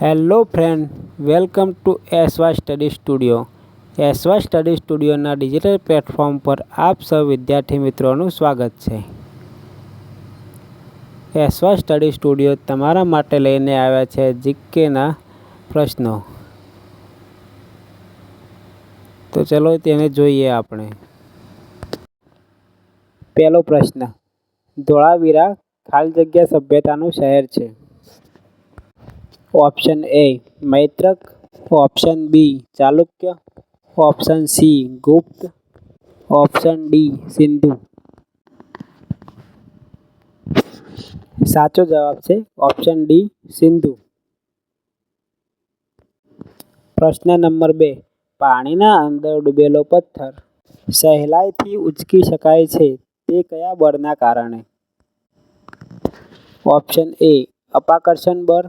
Hello friend, welcome to SY study studio. SY study સ્ટુડિયોના digital platform પર આપ સૌ વિદ્યાર્થી મિત્રોનું સ્વાગત છે. એસવાય સ્ટડી સ્ટુડિયો તમારા માટે લઈને આવ્યા છે જીકેના પ્રશ્નો. તો ચલો તેને જોઈએ આપણે. પહેલો પ્રશ્ન, ધોળાવીરા ખાલી જગ્યા સભ્યતાનું શહેર છે. Option A Maitrak, option B Chalukya, option C Gupta, option D Sindhu. સાચો જવાબ છે ઓપ્શન ડી સિંધુ. પ્રશ્ન નંબર 2, પાણીના અંદર ડૂબેલો પથ્થર સહેલાઈથી ઉંચકી શકાય છે તે કયા બળના કારણે? ઓપ્શન એ અપાકર્ષણ બળ,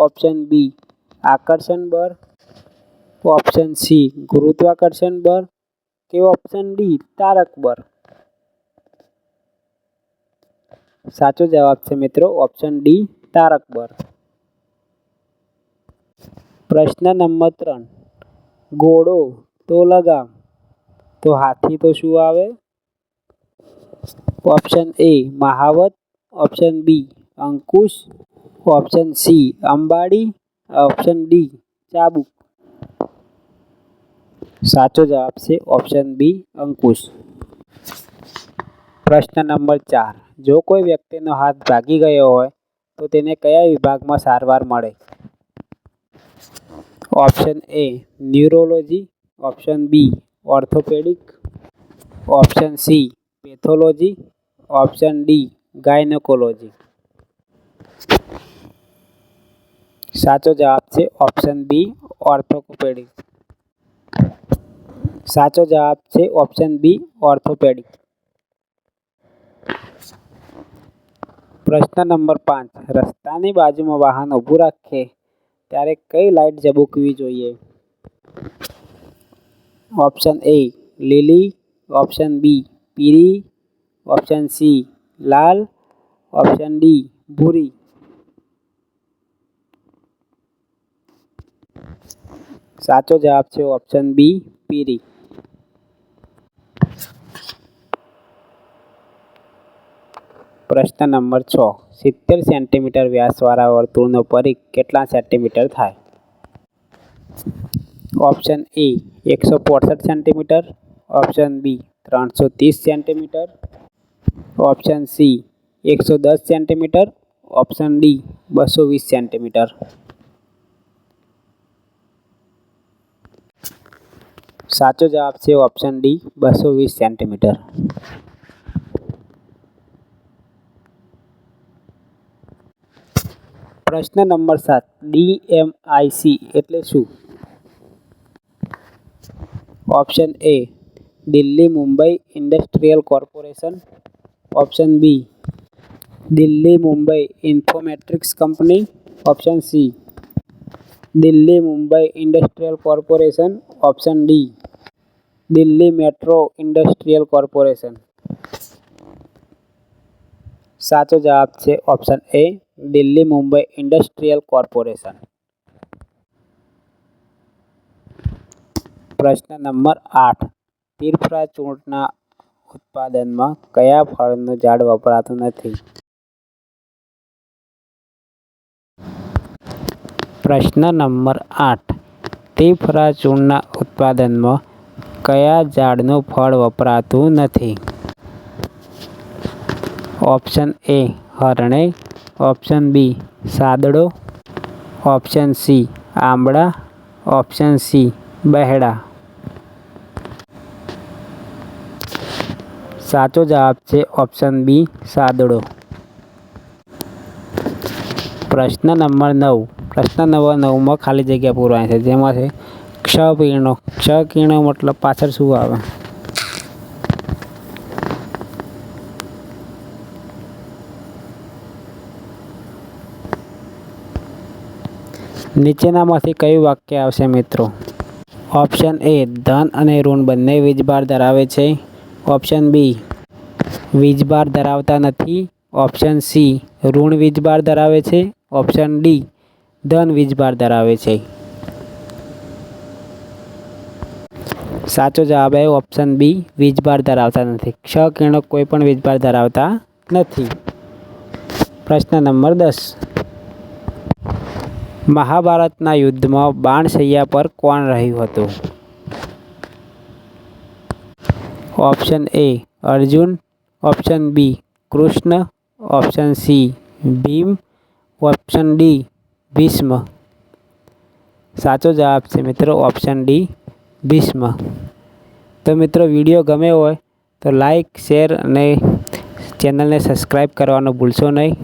ઓપ્શન બી આકર્ષણ બળ, ઓપ્શન સી ગુરુત્વાકર્ષણ બળ કે ઓપ્શન ડી તારક બળ. સાચો જવાબ છે મિત્રો ઓપ્શન ડી તારક બળ. પ્રશ્ન નંબર 3, ઘોડો તો લગામ તો હાથી તો શું આવે? ઓપ્શન એ મહાવત, ઓપ્શન બી અંકુશ, ઓપ્શન સી અંબાડી, ઓપ્શન ડી ચાબુક. સાચો જવાબ છે ઓપ્શન બી અંકુશ. પ્રશ્ન નંબર 4, જો કોઈ વ્યક્તિનો હાથ ભાગી ગયો હોય તો તેને કયા વિભાગમાં સારવાર મળે? Option A neurology, option B orthopaedic, option C pathology, option D gynaecology. સાચો જવાબ છે ઓપ્શન બી ઓર્થોપેડિક. સાચો જવાબ છે ઓપ્શન બી ઓર્થોપેડિક. પ્રશ્ન નંબર 5, રસ્તાની બાજુમાં વાહન ઊભું રાખે ત્યારે કઈ લાઈટ ઝબૂકવી જોઈએ? Option A lily, option B પીળી, ઓપ્શન સી લાલ, ઓપ્શન ડી ભૂરી. સાચો જવાબ છે ઓપ્શન બી પીળી. પ્રશ્ન નંબર 6, 70 સેન્ટીમીટર વ્યાસવાળા વર્તુળનો પરિઘ કેટલા સેન્ટીમીટર થાય? Option A 165 centimetre, option B 330 centimetre, option C 110 centimetre, option D 220 centimetre. સાચો જવાબ છે ઓપ્શન ડી 220 સેન્ટીમીટર. પ્રશ્ન નંબર 7, ડીએમઆઈસી એટલે શું? Option A Delhi Mumbai industrial corporation, option B Delhi Mumbai infometrics company, option C Delhi Mumbai industrial corporation, option D Delhi metro industrial corporation. સાચો જવાબ છે option A Delhi Mumbai industrial corporation. પ્રશ્ન નંબર 8, તીરફળા ચૂર્ણના ઉત્પાદનમાં કયા ફળનું ઝાડ વપરાતું નથી? પ્રશ્ન નંબર 8, તીરફળા ચૂર્ણના ઉત્પાદનમાં કયા ઝાડનું ફળ વપરાતું નથી? ઓપ્શન એ હરણેય, ઓપ્શન બી સાદડો, ઓપ્શન સી આંબળા, ઓપ્શન સી બહેડા. સાચો જવાબ છે ઓપ્શન બી સાદડો. પ્રશ્ન નંબર 9, પ્રશ્ન નંબર 9માં ખાલી જગ્યા પૂરવાની છે, જેમાં છે ક્ષકિરણો. ક્ષકિરણો મતલબ પાછળ શું આવે? નીચેનામાંથી કયું વાક્ય આવશે મિત્રો? ઓપ્શન એ ધન અને ઋણ બંને વીજભાર ધરાવે છે, ઓપ્શન બી વીજભાર ધરાવતા નથી, ઓપ્શન સી ઋણ વીજભાર ધરાવે છે, ઓપ્શન ડી ધન વીજભાર ધરાવે છે? સાચો જવાબ है ઓપ્શન બી, વીજભાર ધરાવતા નથી. ક્ષ-કિરણો કોઈ પણ વીજભાર ધરાવતા નથી. પ્રશ્ન નંબર 10. મહાભારતના યુદ્ધમાં બાણશૈયા પર કોણ રહ્યું હતું? Option A Arjun, option B Krishna, option C Bhim, option D Bhishma. સાચો જવાબ છે મિત્રો ઓપ્શન ડી ભીષ્મ. તો મિત્રો વિડીયો ગમ્યો હોય તો લાઈક, શેર અને ચેનલને સબસ્ક્રાઈબ કરવાનું ભૂલશો નહીં.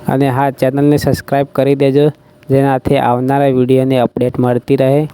અને હા, ચેનલને સબસ્ક્રાઈબ કરી દેજો જેનાથી આવનારા વિડીયોની અપડેટ મળતી રહે.